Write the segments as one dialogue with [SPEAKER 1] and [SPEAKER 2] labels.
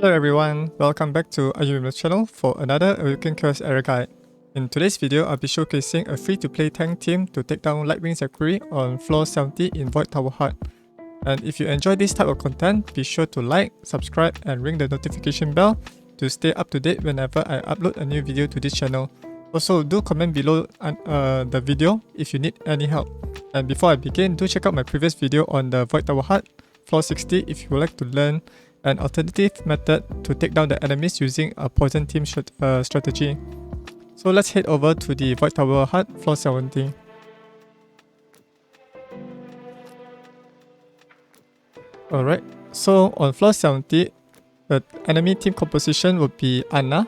[SPEAKER 1] Hello everyone, welcome back to Ayumilove channel for another Awaken Curse Era Guide. In today's video, I'll be showcasing a free-to-play tank team to take down Lightwing Zachary on floor 70 in Void Tower Hut. And if you enjoy this type of content, be sure to like, subscribe and ring the notification bell to stay up to date whenever I upload a new video to this channel. Also, do comment below the video if you need any help. And before I begin, do check out my previous video on the Void Tower Hut, floor 60 if you would like to learn an alternative method to take down the enemies using a poison team strategy. So let's head over to the Void Tower Hut, floor 70. Alright, so on floor 70, the enemy team composition would be Anna,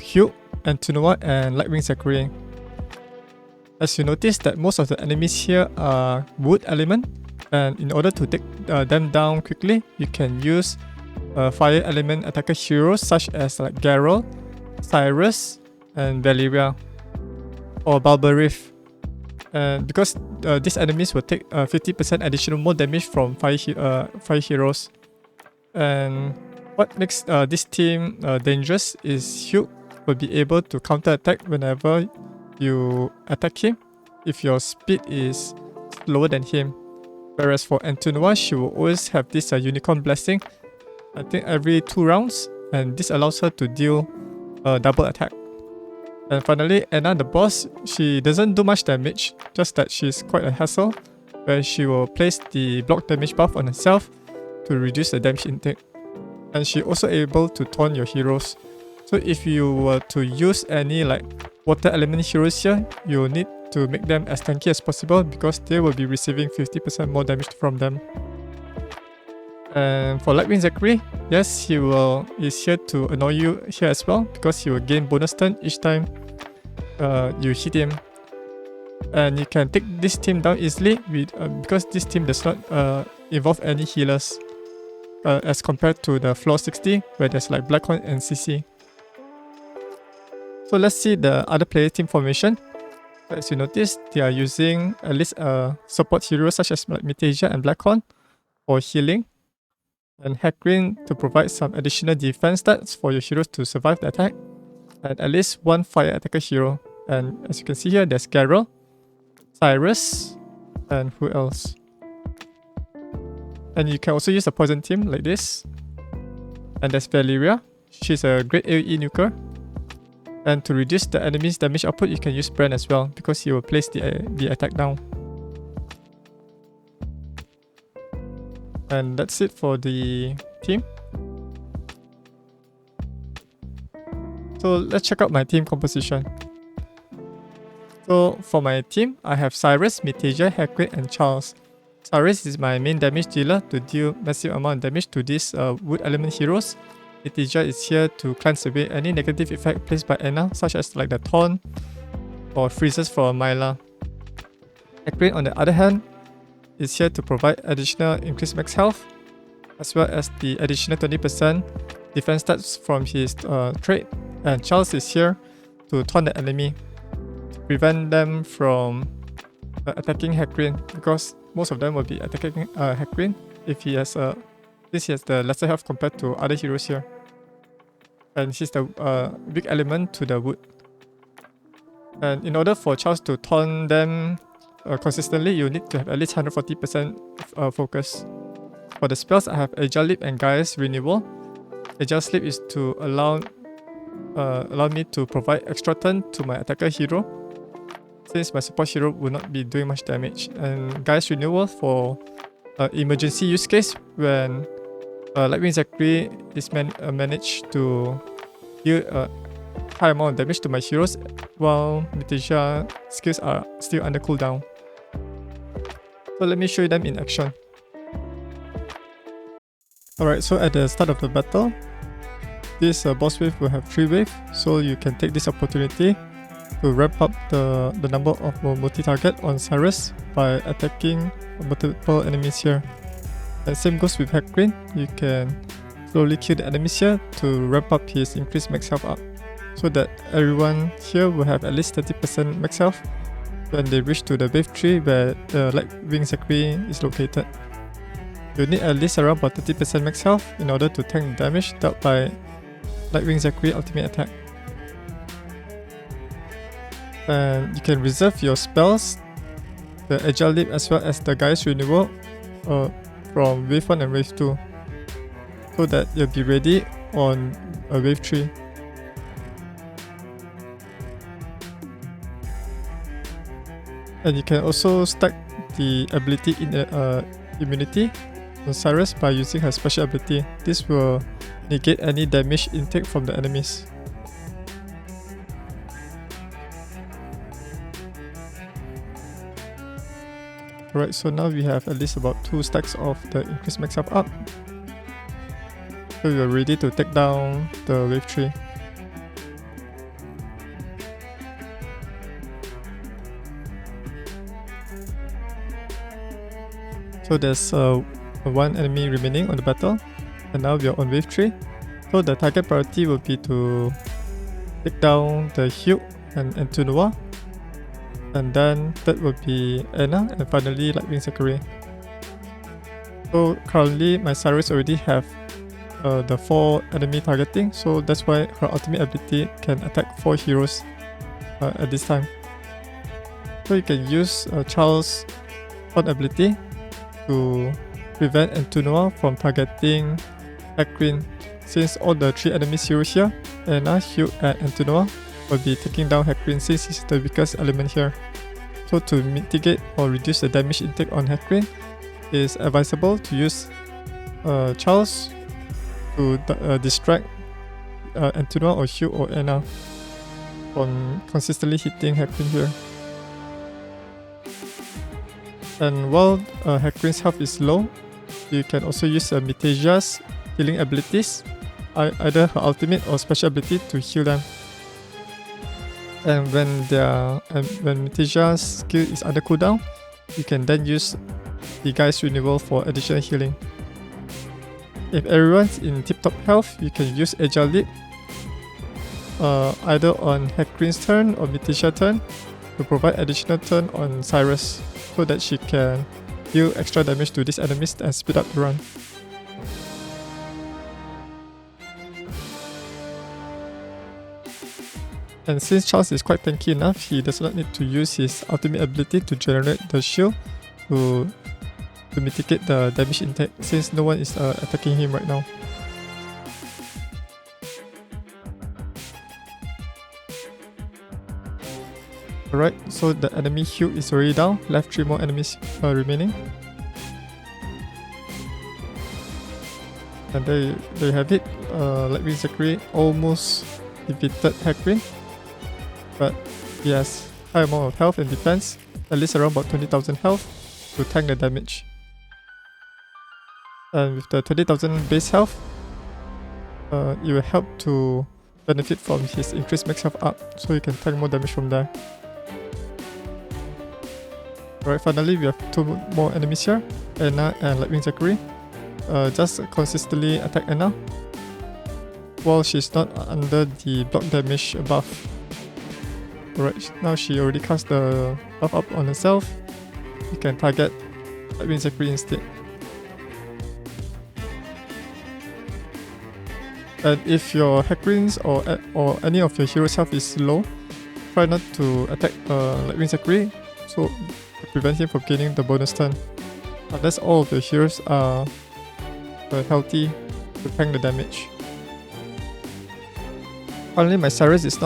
[SPEAKER 1] Hugh, Antunua, and Lightwing Zachary. As you notice that most of the enemies here are wood element, and in order to take them down quickly, you can use fire element attacker heroes such as like Garrel, Siress, and Valeria, or Balberif. And because these enemies will take 50% additional more damage from fire heroes. And what makes this team dangerous is Hugh will be able to counter attack whenever you attack him if your speed is slower than him. Whereas for Antunua, she will always have this unicorn blessing, I think every 2 rounds, and this allows her to deal double attack. And finally, Anna the boss, she doesn't do much damage, just that she's quite a hassle, where she will place the block damage buff on herself to reduce the damage intake. And she also able to taunt your heroes. So if you were to use any like water element heroes here, you need to make them as tanky as possible because they will be receiving 50% more damage from them. And for Lightwing Zachary, yes, he is here to annoy you here as well because he will gain bonus turn each time you hit him. And you can take this team down easily with, because this team does not involve any healers as compared to the floor 60 where there's like Blackhorn and CC. So let's see the other player team formation. As you notice, they are using at least support heroes such as like Mytheassia and Blackhorn for healing, and Hakrin to provide some additional defense stats for your heroes to survive the attack, and at least 1 fire attacker hero. And as you can see here, there's Garrel, Siress, and who else? And you can also use a poison team like this. And there's Valeria, she's a great AoE nuker. And to reduce the enemy's damage output, you can use Brand as well because he will place the attack down. And that's it for the team. So let's check out my team composition. So for my team, I have Siress, Mytheassia, Hakrin, and Charles. Siress is my main damage dealer to deal massive amount of damage to these wood element heroes. Mytheassia is here to cleanse away any negative effect placed by Anna, such as like the taunt or freezes for Myla. Hakrin, on the other hand, is here to provide additional increased max health, as well as the additional 20% defense stats from his trait. And Charles is here to taunt the enemy, to prevent them from attacking Hakrin, because most of them will be attacking Hakrin if he has since he has the lesser health compared to other heroes here. And he's the weak element to the wood. And in order for Charles to taunt them consistently, you need to have at least 140% focus. For the spells, I have Agile Leap and Gaia's Renewal. Agile Sleep is to allow me to provide extra turn to my attacker hero, since my support hero will not be doing much damage. And Gaia's Renewal for emergency use case when Lightwing Zachary is managed to deal a high amount of damage to my heroes while Mytheassia skills are still under cooldown. So let me show you them in action. Alright, so at the start of the battle, this boss wave will have 3 waves, so you can take this opportunity to ramp up the number of multi-target on Siress by attacking multiple enemies here. And same goes with Hakrin, you can slowly kill the enemies here to ramp up his increased max health up, so that everyone here will have at least 30% max health when they reach to the wave 3 where the Lightwing Zachary is located. You need at least around about 30% max health in order to tank the damage dealt by Lightwing Zachary ultimate attack. And you can reserve your spells, the Agile Leap as well as the Gaia's Renewal from Wave 1 and Wave 2, so that you'll be ready on Wave 3. And you can also stack the ability in immunity on Siress by using her special ability. This will negate any damage intake from the enemies. Alright, so now we have at least about 2 stacks of the increased max health up. So we are ready to take down the Wave 3. So there's one enemy remaining on the battle, and now we are on Wave 3. So the target priority will be to take down the Hugh and Antunua, and then third will be Anna, and finally Lightwing Zachary. So currently my Siress already have the 4 enemy targeting, so that's why her ultimate ability can attack 4 heroes at this time. So you can use Charles' own ability to prevent Antunua from targeting Hakrin, since all the 3 enemy heroes here, Anna, Hugh and Antunua, will be taking down Hakrin since he's the weakest element here. So to mitigate or reduce the damage intake on Hakrin, it is advisable to use Charles to distract Antunua or Hugh or Anna from consistently hitting Hakrin here. And while Hakrin's health is low, you can also use Mytheassia's healing abilities, either her ultimate or special ability, to heal them. And when Mytheassia's skill is under cooldown, you can then use the Gaia's Renewal for additional healing. If everyone's in tip-top health, you can use Agile Leap either on Hakrin's turn or Mytheassia's turn to provide additional turn on Siress, so that she can deal extra damage to these enemies and speed up the run. And since Charles is quite tanky enough, he does not need to use his ultimate ability to generate the shield to mitigate the damage intake, since no one is attacking him right now. Alright, so the enemy Hugh is already down, left 3 more enemies remaining. And there you have it, Lightwing Zachary almost defeated Hakrin, but he has high amount of health and defense, at least around about 20,000 health to tank the damage. And with the 20,000 base health, it will help to benefit from his increased max health up, so you can tank more damage from there. Alright, finally we have 2 more enemies here, Anna and Lightwing Zachary. Just consistently attack Anna while she's not under the block damage buff. Alright, now she already cast the buff up on herself. You can target Lightwing Zachary instead. And if your Hakrin's or any of your heroes' health is low, try not to attack Lightwing Zachary, so to prevent him from gaining the bonus turn, unless all of your heroes are healthy to tank the damage. Currently my Siress is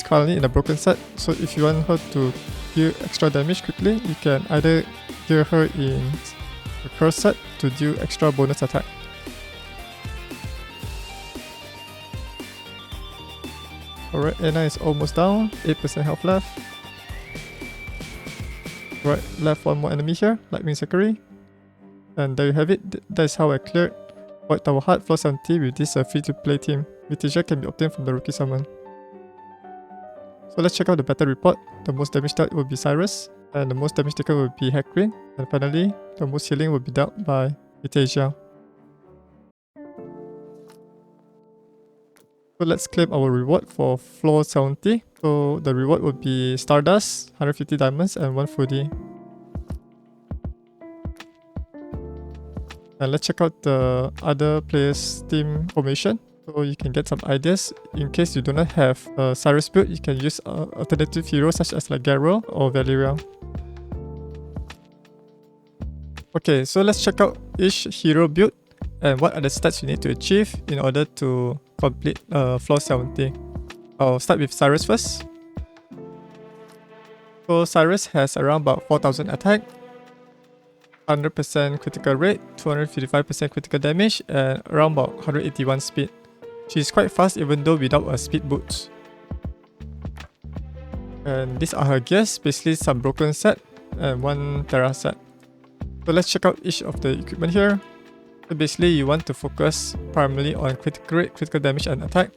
[SPEAKER 1] currently in a broken set, so if you want her to deal extra damage quickly, you can either gear her in a curse set to deal extra bonus attack. Alright, Anna is almost down, 8% health left. Right, left 1 more enemy here, Lightwing Zachary. And there you have it, that's how I cleared Void Tower Heart floor 70 with this free-to-play team. Mytheassia can be obtained from the rookie summon. So let's check out the battle report. The most damage dealt will be Siress, and the most damage taken will be Hakrin, and finally, the most healing will be dealt by Mytheassia. So let's claim our reward for floor 70. So the reward will be Stardust, 150 diamonds and 1 foodie. And let's check out the other players' team formation, so you can get some ideas. In case you do not have a Siress build, you can use alternative heroes such as like Garo or Valeria. Okay, so let's check out each hero build and what are the stats you need to achieve in order to complete floor 70. I'll start with Siress first. So Siress has around about 4000 attack, 100% critical rate, 255% critical damage, and around about 181 speed. She's quite fast even though without a speed boost. And these are her gears, basically some broken set and one Terra set. So let's check out each of the equipment here. So basically you want to focus primarily on critical rate, critical damage and attack.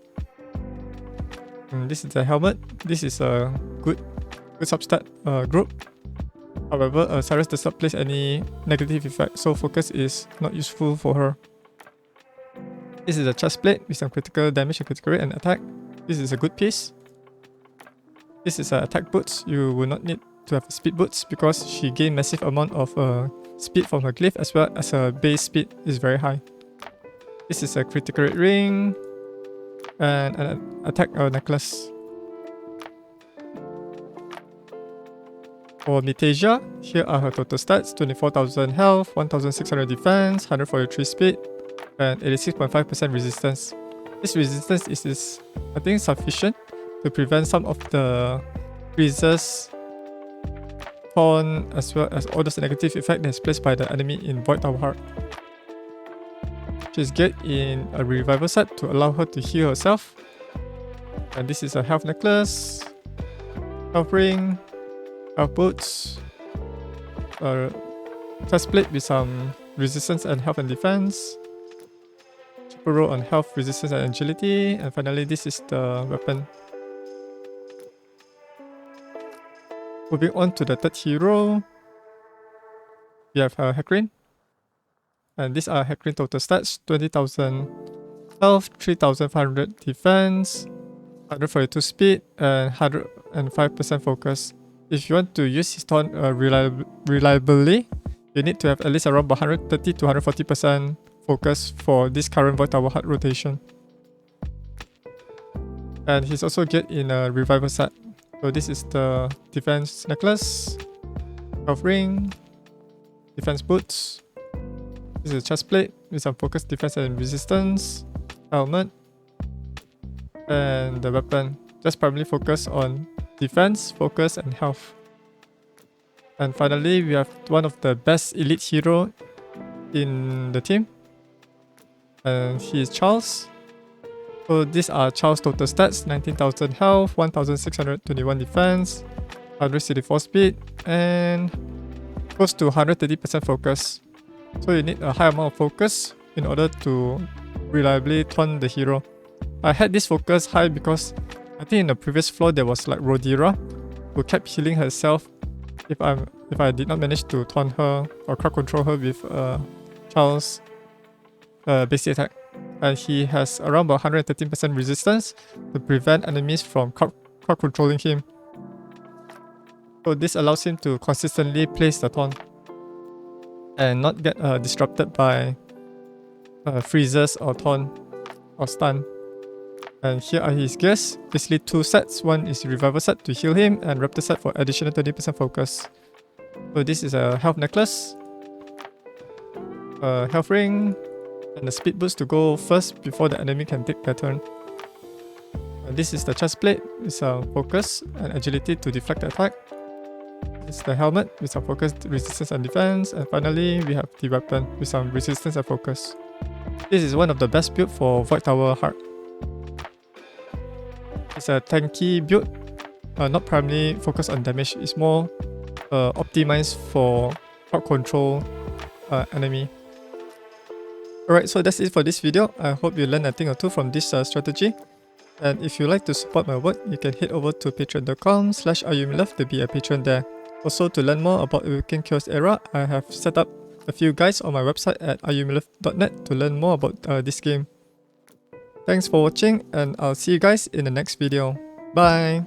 [SPEAKER 1] And this is the helmet. This is a good substat group. However, Siress does not place any negative effect, so focus is not useful for her. This is a chest plate with some critical damage and critical rate and attack. This is a good piece. This is attack boots. You will not need to have speed boots because she gained massive amount of speed from her glyph, as well as her base speed is very high. This is a critical rate ring and an attack necklace. For Mytheassia, here are her total stats: 24,000 health, 1,600 defense, 143 speed, and 86.5% resistance. This resistance is I think sufficient to prevent some of the freezes, taunt, as well as all those negative effect that's placed by the enemy in Void Tower Heart. She's geared in a revival set to allow her to heal herself. And this is a health necklace, health ring, health boots, a chest plate with some resistance and health and defense, triple roll on health, resistance and agility, and finally this is the weapon. Moving on to the third hero, we have Hakrin. And these are Hakrin total stats: 20,000 health, 3,500 defense, 142 speed, and 105% focus. If you want to use his taunt reliably, you need to have at least around 130 to 140% focus for this current Void Tower Heart rotation. And he's also geared in a revival set. So this is the defense necklace, health ring, defense boots. This is a chest plate with some focus, defense and resistance, helmet, and the weapon. Just primarily focus on defense, focus, and health. And finally, we have one of the best elite hero in the team, and he is Charles. So these are Charles' total stats: 19,000 health, 1,621 defense, 164 speed, and close to 130% focus. So you need a high amount of focus in order to reliably taunt the hero. I had this focus high because I think in the previous floor there was like Rodira who kept healing herself if I did not manage to taunt her or crowd control her with Charles' basic attack. And he has around about 113% resistance to prevent enemies from crowd controlling him. So this allows him to consistently place the taunt and not get disrupted by freezes or taunt or stun. And here are his gears. Basically two sets. One is revival set to heal him, and raptor set for additional 30% focus. So this is a health necklace, a health ring, and a speed boost to go first before the enemy can take their turn. And this is the chest plate with some focus and agility to deflect the attack. This is the helmet with some focus, resistance and defense. And finally, we have the weapon with some resistance and focus. This is one of the best build for Void Tower Heart. It's a tanky build, not primarily focused on damage. It's more optimized for crowd control enemy. Alright, so that's it for this video. I hope you learned a thing or two from this strategy. And if you like to support my work, you can head over to patreon.com/Ayumilove to be a patron there. Also, to learn more about Awaken Chaos Era, I have set up a few guides on my website at ayumilove.net to learn more about this game. Thanks for watching, and I'll see you guys in the next video. Bye!